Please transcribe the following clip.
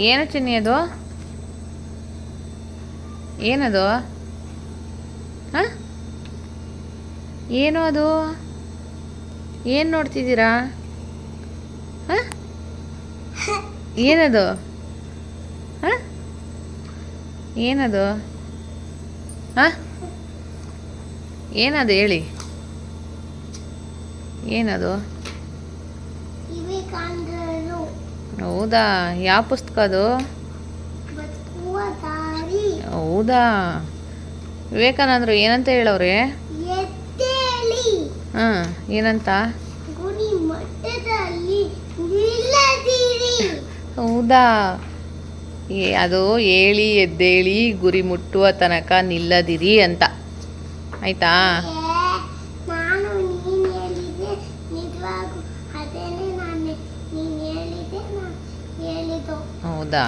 ಏನು ಚಿನ್ನಿ ಅದು? ಏನದು? ಹಾಂ, ಏನು ಅದು? ಏನು ನೋಡ್ತಿದ್ದೀರಾ? ಹಾಂ, ಏನದು? ಹಾಂ, ಏನದು? ಹಾಂ, ಏನದು ಹೇಳಿ? ಏನದು? ಹೌದಾ, ಯಾವ ಪುಸ್ತಕ ಅದು? ಹೌದಾ, ವಿವೇಕಾನಂದರು ಏನಂತ ಹೇಳವ್ರೆ? ಹಾಂ, ಏನಂತ? ಹೌದಾ, ಅದು ಹೇಳಿ ಎದ್ದೇಳಿ ಗುರಿ ಮುಟ್ಟುವ ತನಕ ನಿಲ್ಲದಿರಿ ಅಂತ. ಆಯ್ತಾ? ಹೌದಾ.